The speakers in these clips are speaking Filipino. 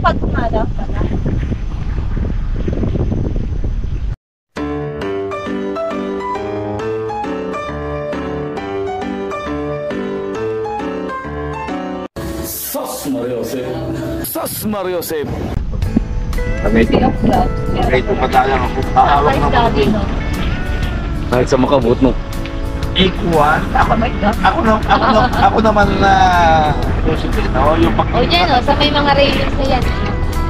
pag umalaw pala. Sus Mariosep! Sus Mariosep! Kahit patalang ako, kahawak na ako. Kahit sa makabot mo. Ikuan? Ako naman na susunod. Yung O dyan o, sa may mga railings na yan.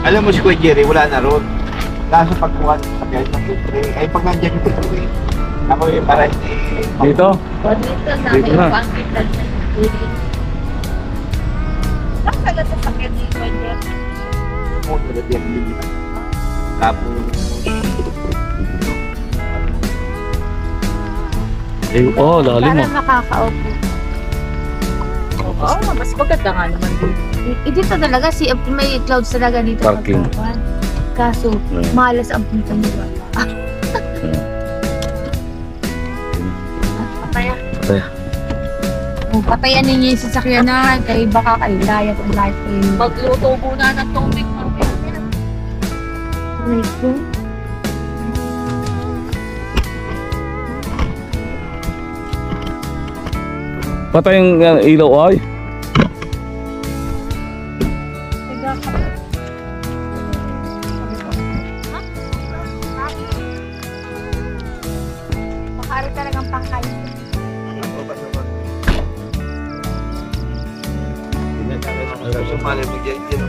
Alam mo si Kuya Jerry, wala na ron. Kaso pagkuhan sa kahit ng libre, ay pag nandiyan yung libre, ako yung para hindi... Dito? O dito na Dito may na. pangkitan na railings. Nakaga sa sakit ni Kuya Jerry. Mo, nalagyan din nila. Tapos... Oh, lalim Para mo. makakaupo. Oo, mas maganda nga naman dito. Dito talaga, may clouds talaga dito. Parking. Kaso, malas ang punta nila. Pataya. Pataya. Patayan ninyo yung sasakyan na, kaya baka kayo layat ang life kayo. Magluto muna ng tubig. Ito. Patay yung ilaw ay. Pakari talagang pangkain.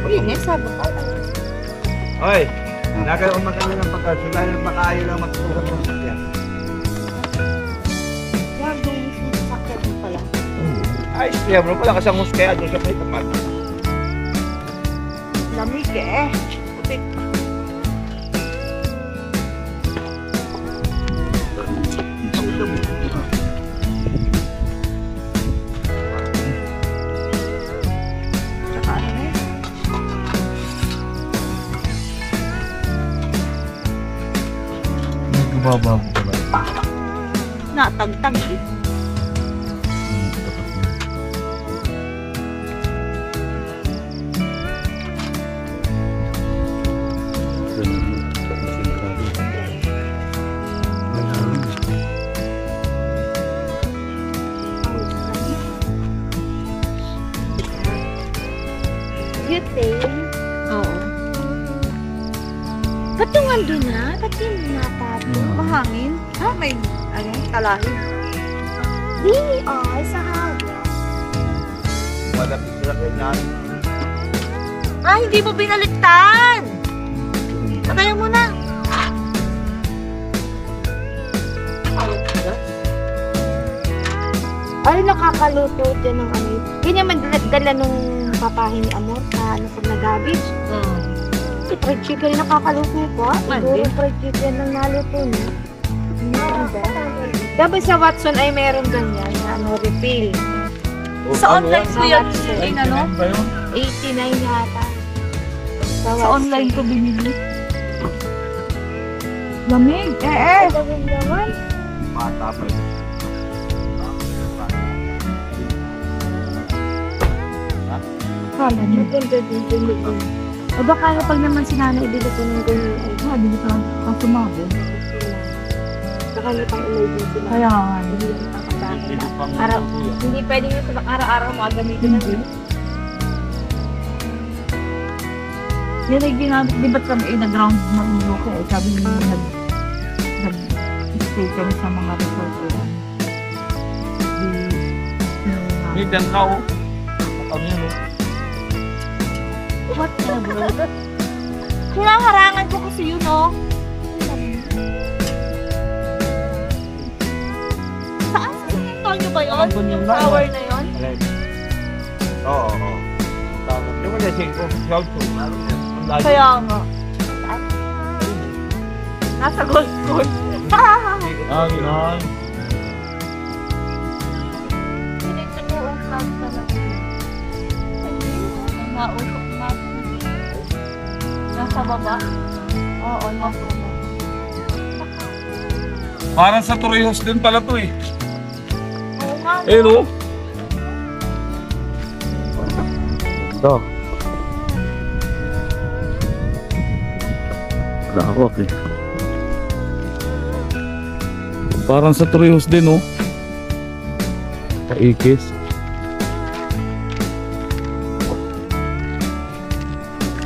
Linis, sabi ko. Oy, nagkaroon magkano ng pagkasula, makaayo lang matulog ng sakyan. Yan, dumis yung sasakyan mo pala. Ay, siyempre pala kasangus kaya doon sa may tapat. Lamig eh. Putik. Tsaka ano eh? Nagbabago pala. Natagtag eh. Butane? Oo. Ba't yung ando na? Ba't yung napato? Mahangin? Ha? May, ano, talahin? Di, ay, sa hagla. Wala picture ako yan. Ay, hindi mo binaliktan! Patayin mo na! Ay, nakakaluto dyan ng ano. Ganyan man dala nung papahin ni Amor sa ano pag nag-garbage. Si fried chicken nakakaluto pa. Siguro fried chicken lang naluto niya. Dapat sa Watson ay meron ganyan na ano, refill. Sa online ko yan, Watson. ano? 89 yata. Sa online ko binili. Lamig. Lamig naman. Mata pa yun. Kala niyo. Maganda din. O baka pag naman si nanay ibili ko ng ganyan, ay sabi niyo kang sumabog. Baka pang ulay din sila. Kaya nga. Hindi yung nakakabakit na. Araw, hindi pwede yung araw-araw makagamitin na din. Yan ay ginamit, di ba't kami nag-ground ng ulo ko eh. Sabi niyo nag-stay kami sa mga resort ko. May dangkaw. Mataw niya, no? What na bro? Hinaharangan ko kasi yun, oh. Saan? Sa sinintol nyo ba yun? Yung tower na yun? Oo, oo. Yung mga lasing ko, cloud ko. Kaya nga. Nasa Gold Coast. Ah, gano'n. Sinito ko ang cloud talaga. Nausok na. Nasa baba? Oo, nasa baba. Parang sa Torrijos din pala to eh. Oo nga. Eh no? Ito. Lawak eh. Parang sa Torrijos din oh. Paikis.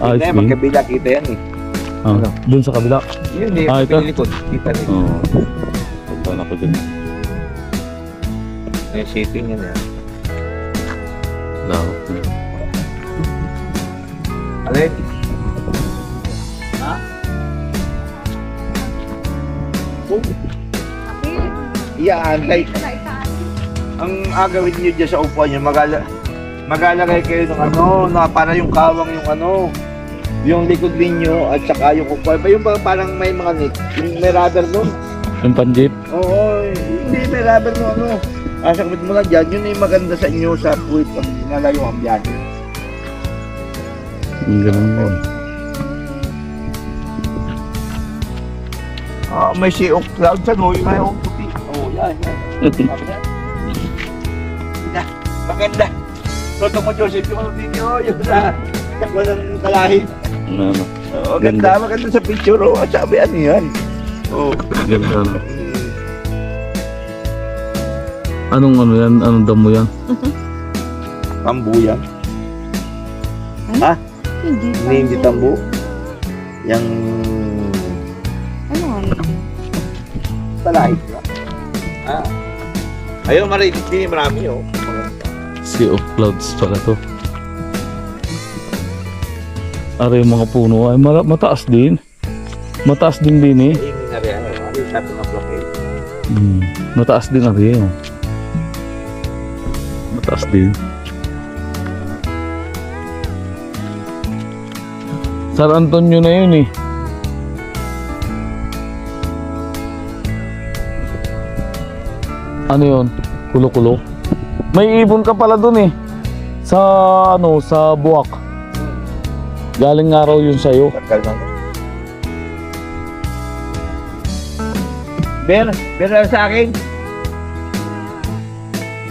Ayos Hindi, din. magkabila kita yan eh. Ah, dun sa kabila. Yun eh, Ah, ito? pinilikod. Kita rin. Oo. Punta na ko dun. Yung shitting yan yan. Lawak eh. Alin? Iyaantay. Ang agawin niyo dyan sa upuan niyo, magalagay kayo ng ano, na para yung kawang yung ano, yung likod ninyo at saka yung upuan. Yung parang may mga nick, yung may rubber nun. Yung panjeep. Oo, hindi may rubber nun ano. Asakmit mo lang dyan, yun yung maganda sa inyo sa puwit pag nalayo ang biyahe. Yung ganun din. May sea of clouds ano, yung may puti. Oo, yan. Maganda. Toto mo, Joseph, yung ano ninyo, yung sa walang kalahin. Ano? Oo, ganda, maganda sa picture. Oo, sabi ano yan. Oo. Ganda na. Anong ano yan? Anong damo yan? Tambo yan. Ha? Hindi tambo. Yang Ano ano? talahit ba? Ah. Ayun, marinig din marami oh. Sea of Clouds pala to. Are yung mga puno ay mataas din. Mataas din eh. Ayun na rin. Ano yung sabi ng blockade? Mataas din are oh. Mataas din. San Antonio na yun eh. Ano yun? Kulo-kulo. May ibon ka pala dun eh. Sa ano, sa buwak. Galing nga raw yun sa'yo. Takal na. Ber sa akin.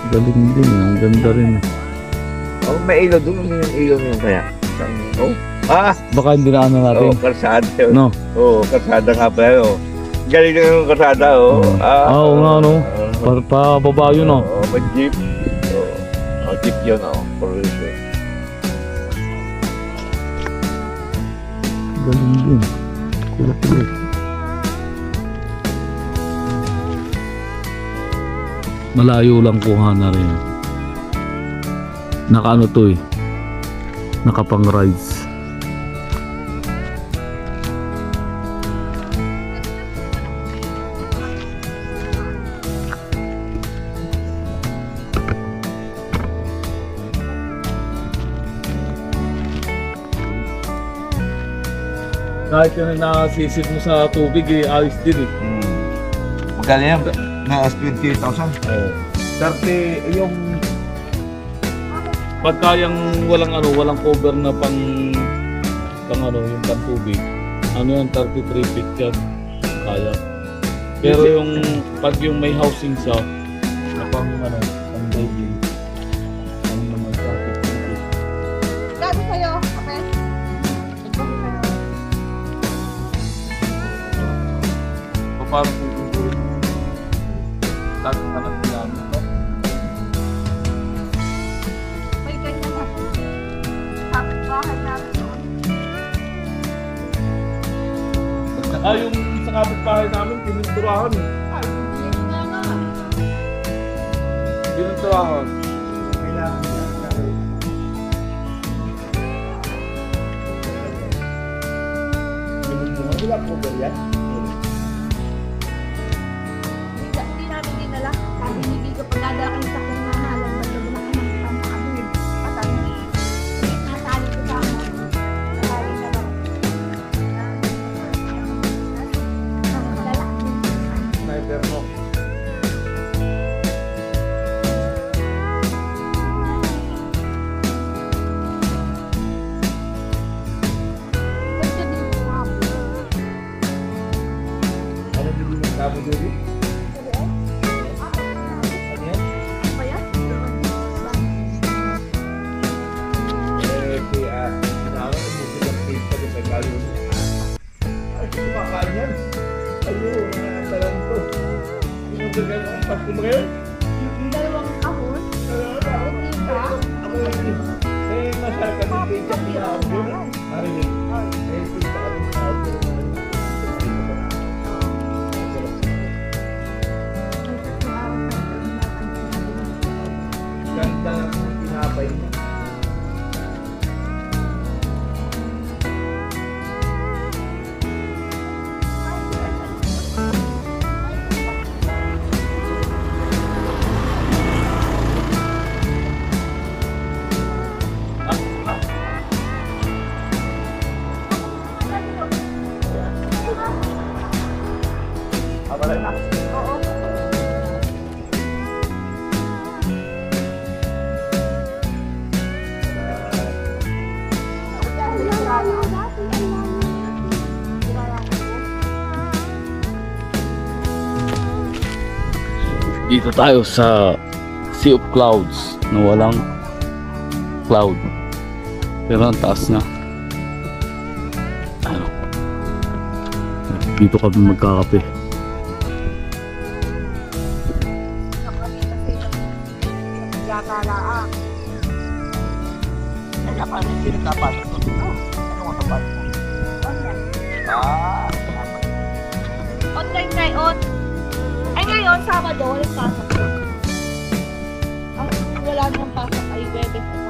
Galing din eh. Ang ganda rin eh. Oh, may ilaw doon. Ano yung ilaw niyo kaya? Oh. Ah! Baka hindi na ano natin. Oh, karsada. No? Oo, karsada nga pala. Oh. Galing na yung karsada. Oh. Oo nga no. Pa-baba yun oh. Oo, may jeep. Oh, jeep yun oh. Provision. Galing din. Kulo-kulo. Malayo lang kuha na rin. Naka ano to eh. Nakapang rides. Kahit yun na nasisid mo sa tubig eh, ayos din eh. Magkano yan? Na 28,000? Oo. 30 yung pagka yung walang ano, walang cover na pang ano, yung pang tubig. Ano yan, 33 feet yan. Kaya. Pero yung pag yung may housing siya, na pang ano, pang baby. Ano naman 33 feet. Gago sa'yo, okay? Paano kung tutuloy? Tapos ka na namin, no? May ganyan na. Kapit bahay namin doon. Yung sa kapitbahay namin, pininturahan eh. Ay, hindi nga nga. Pininturahan. Wala po ba yan? Hindi namin dinala. Sabi ni Vico, pag dadala kami sa kong mahalan, magdadala ka ng pangkabig. Patay. Nasali ko sa ako. Nasali na ba? Lalaki. Sniper mo. Pwede din ko gagawin ang Pasko mo ngayon? Yung dalawang kahon. Tita. Eh, masarap kami pizza sa audio. Marinig. Eh, pizza kami sa audio. Ganda ng tinapay niya. Wala na. Dito tayo sa Sea of Clouds na walang cloud. Pero ang taas na. Ano? Dito kami magkakape. Kaya paano yung pinagkapasok mo? Ano ang kapasok mo? Online ngayon. Ay ngayon, Sabado, walang pasok. Ang wala nang pasok ay Webes.